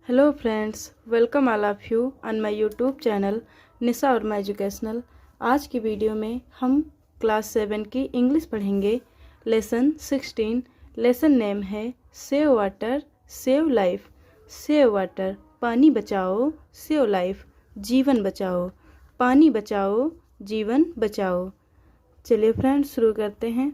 Hello friends, welcome all of you on my YouTube channel Nisha Verma educational. आज की video में हम class 7 की इंग्लिश पढ़ेंगे। लेसन 16। लेसन नेम है save water save life. Save water पानी बचाओ, सेव लाइफ जीवन बचाओ। पानी बचाओ, जीवन बचाओ। चलिए फ्रेंड्स शुरू करते हैं।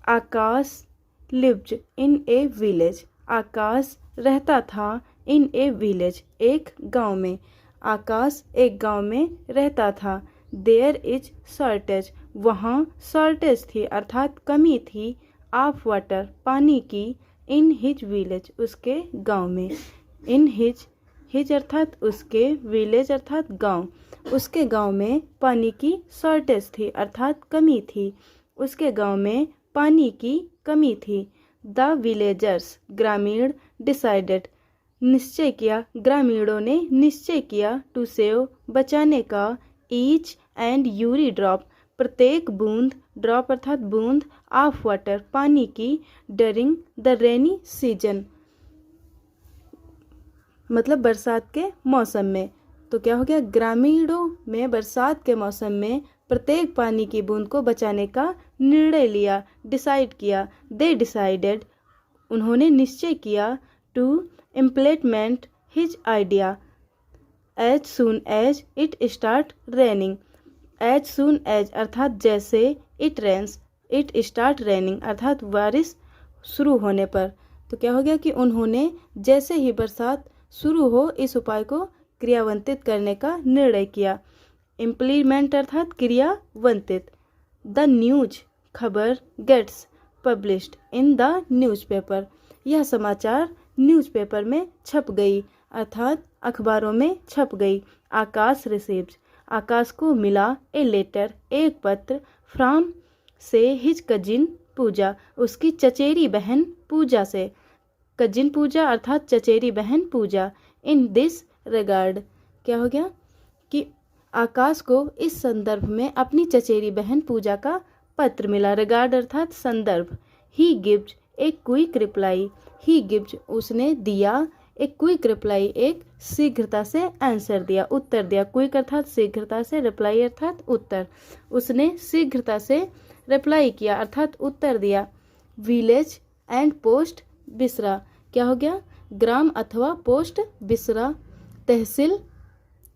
आकाश लिव्ड इन ए विलेज। आकाश रहता था इन ए विलेज, एक गांव में। आकाश एक गांव में रहता था। देयर इज शॉर्टेज, वहाँ शॉर्टेज थी अर्थात कमी थी। ऑफ वाटर पानी की। इन हिज विलेज उसके गांव में। इन हिज अर्थात उसके, विलेज अर्थात गांव। उसके गांव में पानी की शॉर्टेज थी अर्थात कमी थी। उसके गांव में पानी की कमी थी। द विलेजर्स ग्रामीण डिसाइडेड निश्चय किया, ग्रामीणों ने निश्चय किया। टू सेव बचाने का। ईच एंड यूरी ड्रॉप प्रत्येक बूंद, ड्रॉप अर्थात बूंद। ऑफ वाटर पानी की। डरिंग द रेनी सीजन मतलब बरसात के मौसम में। तो क्या हो गया, ग्रामीणों में बरसात के मौसम में प्रत्येक पानी की बूंद को बचाने का निर्णय लिया, डिसाइड किया। दे डिसाइडेड उन्होंने निश्चय किया। To implement his idea as soon as it start raining. As soon as अर्थात जैसे, it rains it start raining अर्थात बारिश शुरू होने पर। तो क्या हो गया कि उन्होंने जैसे ही बरसात शुरू हो इस उपाय को क्रियान्वित करने का निर्णय किया। इम्प्लीमेंट अर्थात क्रियान्वित। द न्यूज खबर gets published in the newspaper, यह समाचार न्यूज़पेपर में छप गई अर्थात अखबारों में छप गई। आकाश रिसीव्ड आकाश को मिला। ए लेटर एक पत्र। फ्रॉम से हिज कजिन पूजा उसकी चचेरी बहन पूजा से। कजिन पूजा अर्थात चचेरी बहन पूजा। इन दिस रिगार्ड क्या हो गया कि आकाश को इस संदर्भ में अपनी चचेरी बहन पूजा का पत्र मिला। रिगार्ड अर्थात संदर्भ। ही गिव्स एक क्विक रिप्लाई। ही गिव्स उसने दिया। एक क्विक रिप्लाई एक शीघ्रता से आंसर दिया, उत्तर दिया। क्विक अर्थात शीघ्रता से, रिप्लाई अर्थात उत्तर। उसने शीघ्रता से रिप्लाई किया अर्थात उत्तर दिया। विलेज एंड पोस्ट बिसरा क्या हो गया, ग्राम अथवा पोस्ट बिसरा। तहसील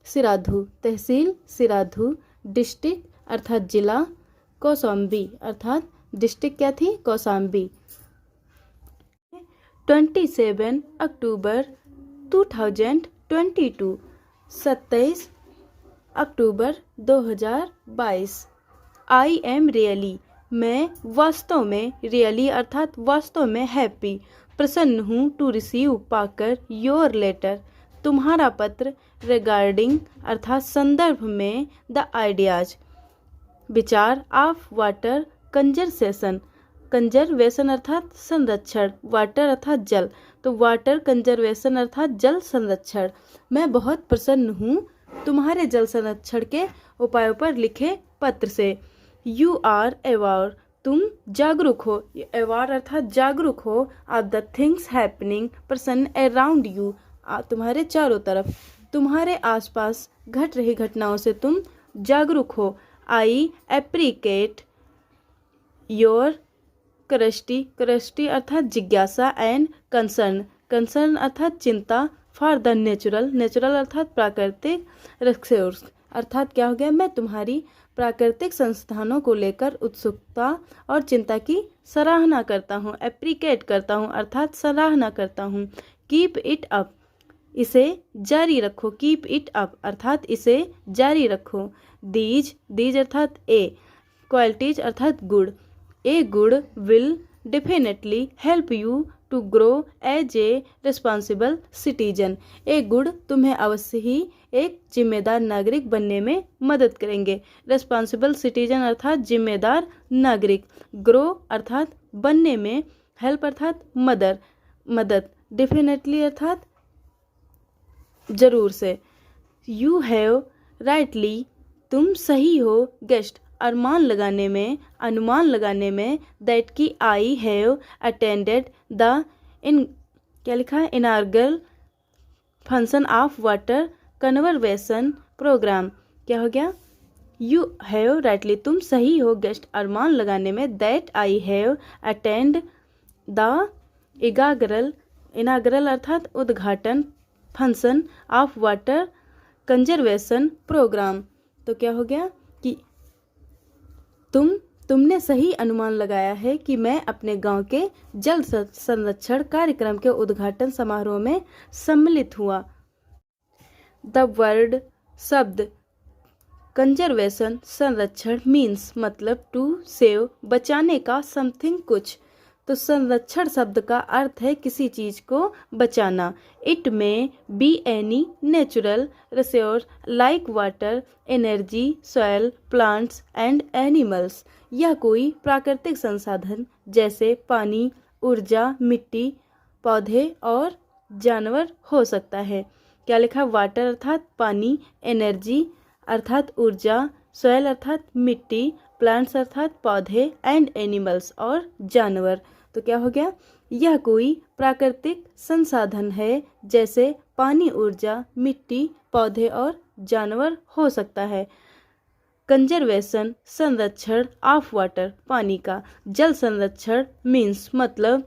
सिराधु तहसील सिराधु। डिस्ट्रिक्ट अर्थात जिला। कौशाम्बी अर्थात डिस्ट्रिक्ट क्या थी, कौशाम्बी। 27 अक्टूबर 2022 27 अक्टूबर 2022। आई एम रियली मैं वास्तव में, रियली अर्थात वास्तव में, हैप्पी प्रसन्न हूँ। टू रिसीव पाकर योर लेटर तुम्हारा पत्र। रिगार्डिंग अर्थात संदर्भ में। द आइडियाज विचार। ऑफ वाटर कंजरसेशन कंजरवेशन अर्थात संरक्षण। वाटर अर्थात जल, तो वाटर कंजरवेशन अर्थात जल संरक्षण। मैं बहुत प्रसन्न हूँ तुम्हारे जल संरक्षण के उपायों पर लिखे पत्र से। यू आर अवेयर तुम जागरूक हो। अवेयर अर्थात जागरूक हो। ऑफ द थिंग्स हैपनिंग प्रसन्न अराउंड यू तुम्हारे चारों तरफ, तुम्हारे आसपास घट रही घटनाओं से तुम जागरूक हो। आई एप्रिकेट योर करस्टी अर्थात जिज्ञासा। एंड कंसर्न अर्थात चिंता। फॉर द नेचुरल अर्थात प्राकृतिक। रिसोर्स अर्थात क्या हो गया, मैं तुम्हारी प्राकृतिक संस्थानों को लेकर उत्सुकता और चिंता की सराहना करता हूँ। एप्रिकेट करता हूँ अर्थात सराहना करता हूँ। कीप इट अप इसे जारी रखो। कीप इट अप अर्थात इसे जारी रखो। दीज अर्थात ए। क्वालिटीज अर्थात गुड। ए गुड will definitely help you to grow as a responsible citizen. ए गुड तुम्हें अवश्य ही एक जिम्मेदार नागरिक बनने में मदद करेंगे। रिस्पॉन्सिबल सिटीजन अर्थात जिम्मेदार नागरिक। ग्रो अर्थात बनने में। हेल्प अर्थात मदद। डेफिनेटली अर्थात जरूर से। यू हैव राइटली तुम सही हो। गेस्ट अनुमान लगाने में। दैट की I have attended the in क्या लिखा है, इनार्गल फंक्शन ऑफ वाटर कन्वर्वेशन प्रोग्राम। क्या हो गया? यू हैव राइटली, तुम सही हो गेस्ट अरमान लगाने में, that I have attend the inaugural अर्थात उद्घाटन function of water conservation program. तो क्या हो गया कि तुमने सही अनुमान लगाया है कि मैं अपने गांव के जल संरक्षण कार्यक्रम के उद्घाटन समारोह में सम्मिलित हुआ। द वर्ड शब्द कंजर्वेशन संरक्षण मीन्स मतलब टू सेव बचाने का समथिंग कुछ। तो संरक्षण शब्द का अर्थ है किसी चीज को बचाना। इट में be any natural resource like water, energy, soil, plants and animals. यह कोई प्राकृतिक संसाधन जैसे पानी, ऊर्जा, मिट्टी, पौधे और जानवर हो सकता है। क्या लिखा? वाटर अर्थात पानी, एनर्जी अर्थात ऊर्जा, सॉइल अर्थात मिट्टी, प्लांट्स अर्थात पौधे एंड एनिमल्स और जानवर। तो क्या हो गया? यह कोई प्राकृतिक संसाधन है जैसे पानी, ऊर्जा, मिट्टी, पौधे और जानवर हो सकता है। कंजर्वेशन संरक्षण ऑफ वाटर पानी का, जल संरक्षण मीन्स मतलब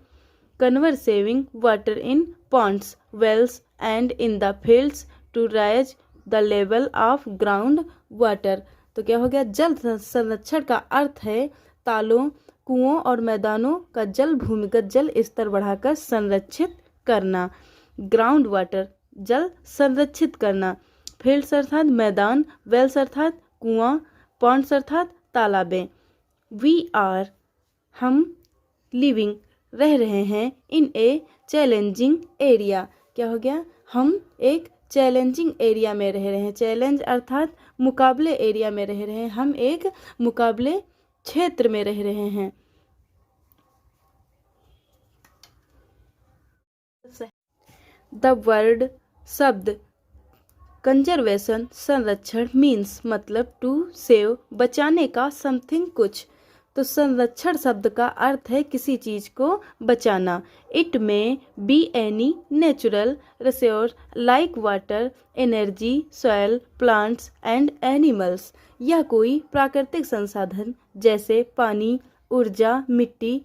conserving water in ponds, wells and in the fields to raise the level of ground water. तो क्या हो गया? जल संरक्षण का अर्थ है तालों, कुओं और मैदानों का जल भूमिगत जल स्तर बढ़ाकर संरक्षित करना। ग्राउंड वाटर जल संरक्षित करना। फील्ड्स अर्थात मैदान, वेल्स अर्थात कुआं, पॉन्ड्स अर्थात तालाबें। वी आर हम लिविंग रह रहे हैं इन ए चैलेंजिंग एरिया। क्या हो गया? हम एक चैलेंजिंग एरिया में रह रहे हैं। चैलेंज अर्थात मुकाबले एरिया में रह रहे हैं, हम एक मुकाबले क्षेत्र में रह रहे हैं। द वर्ड शब्द कंजर्वेशन संरक्षण मीन्स मतलब टू सेव बचाने का समथिंग कुछ। तो संरक्षण शब्द का अर्थ है किसी चीज को बचाना। इट में be any natural resource like water, energy, soil, plants and animals. यह कोई प्राकृतिक संसाधन जैसे पानी, ऊर्जा, मिट्टी,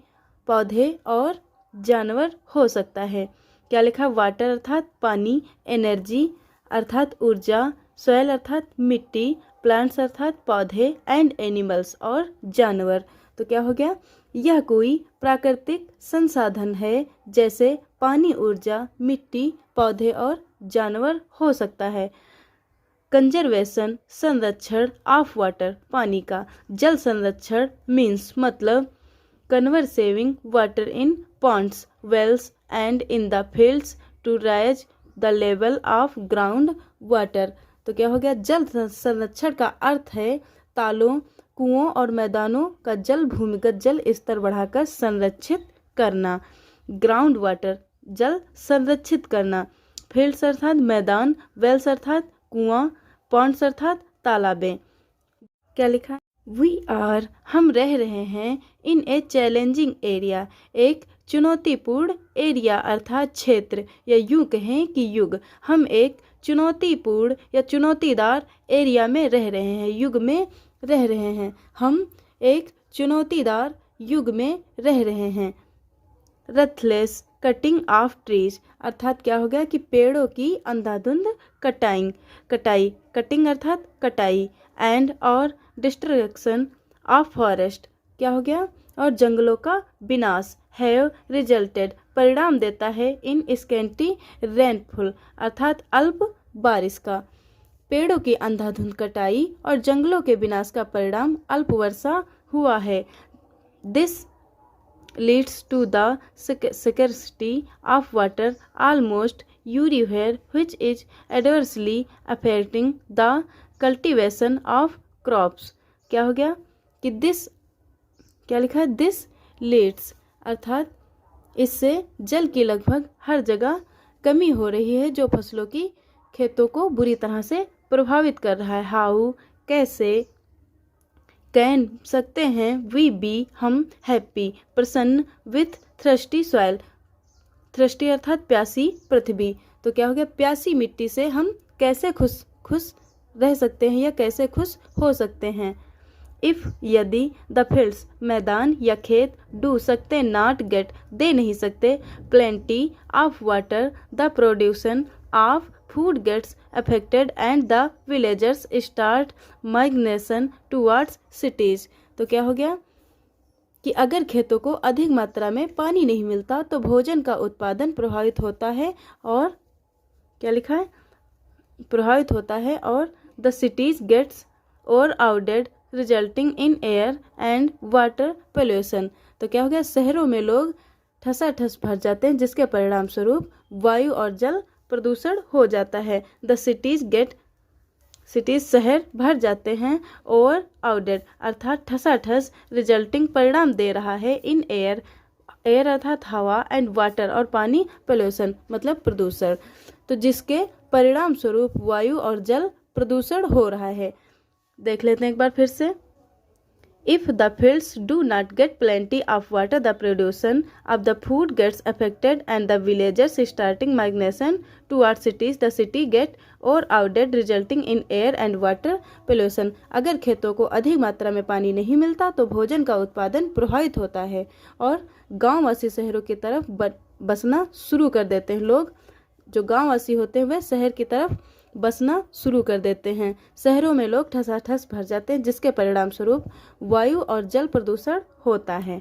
पौधे और जानवर हो सकता है। क्या लिखा? वाटर अर्थात पानी, एनर्जी अर्थात ऊर्जा, सॉइल अर्थात मिट्टी, प्लांट्स अर्थात पौधे एंड एनिमल्स और जानवर। तो क्या हो गया? यह कोई प्राकृतिक संसाधन है जैसे पानी, ऊर्जा, मिट्टी, पौधे और जानवर हो सकता है। कंजर्वेशन संरक्षण ऑफ वाटर पानी का, जल संरक्षण मीन्स मतलब conserving water in ponds, wells and in the fields to raise the level of ground water. तो क्या हो गया? जल संरक्षण का अर्थ है तालों, कुओं और मैदानों का जल भूमिगत जल स्तर बढ़ाकर संरक्षित करना। ग्राउंड वाटर जल संरक्षित करना। फील्ड्स अर्थात मैदान, वेल्स अर्थात कुआं, पॉन्ड्स अर्थात तालाबें। क्या लिखा? वी आर हम रह रहे हैं इन ए चैलेंजिंग एरिया एक चुनौतीपूर्ण एरिया अर्थात क्षेत्र, या यूं कहें कि युग। हम एक चुनौतीपूर्ण या चुनौतीदार एरिया में रह रहे हैं, युग में रह रहे हैं। हम एक चुनौतीदार युग में रह रहे हैं। रथलेस कटिंग ऑफ ट्रीज अर्थात क्या हो गया कि पेड़ों की अंधाधुंध कटाई, कटिंग अर्थात कटाई, एंड और डिस्ट्रक्शन ऑफ फॉरेस्ट क्या हो गया? और जंगलों का विनाश। हैव रिजल्टेड परिणाम देता है इन स्कैंटी रेनफॉल अर्थात अल्प बारिश का। पेड़ों की अंधाधुंध कटाई और जंगलों के विनाश का परिणाम अल्प वर्षा हुआ है। This leads to the scarcity of water almost everywhere, which is adversely affecting the cultivation of crops। क्या हो गया कि दिस क्या लिखा है? दिस लीड्स अर्थात इससे जल की लगभग हर जगह कमी हो रही है जो फसलों की खेतों को बुरी तरह से प्रभावित कर रहा है। हाउ कैसे, कह सकते हैं वी बी हम हैप्पी प्रसन्न, विथ थ्रस्टी सॉइल थ्रस्टी अर्थात प्यासी पृथ्वी। तो क्या हो गया, प्यासी मिट्टी से हम कैसे खुश खुश रह सकते हैं या कैसे खुश हो सकते हैं। इफ़ यदि द फील्ड्स मैदान या खेत डू सकते नॉट गेट दे नहीं सकते plenty of water the production of food gets affected and the villagers start migration towards cities. तो क्या हो गया कि अगर खेतों को अधिक मात्रा में पानी नहीं मिलता तो भोजन का उत्पादन प्रभावित होता है, और क्या लिखा है, प्रभावित होता है, और द सिटीज़ गेट्स और आउटेड resulting in air and water pollution. तो क्या हो गया, शहरों में लोग ठसाठस भर जाते हैं जिसके परिणाम स्वरूप वायु और जल प्रदूषण हो जाता है। द सिटीज शहर भर जाते हैं, और आउटेड अर्थात ठसाठस, रिजल्टिंग परिणाम दे रहा है, इन एयर अर्थात हवा, एंड वाटर और पानी, पोल्यूशन मतलब प्रदूषण, तो जिसके परिणाम स्वरूप वायु और जल प्रदूषण हो रहा है। देख लेते हैं एक बार फिर से। If the fields do not get plenty of water the production of the food gets affected and the villagers starting migration toward cities the city get overcrowded resulting in air and water pollution. अगर खेतों को अधिक मात्रा में पानी नहीं मिलता तो भोजन का उत्पादन प्रभावित होता है और गाँववासी शहरों की तरफ बसना शुरू कर देते हैं। लोग जो गाँववासी होते हैं वह शहर की तरफ बसना शुरू कर देते हैं। शहरों में लोग ठसाठस भर जाते हैं जिसके परिणाम स्वरूप वायु और जल प्रदूषण होता है।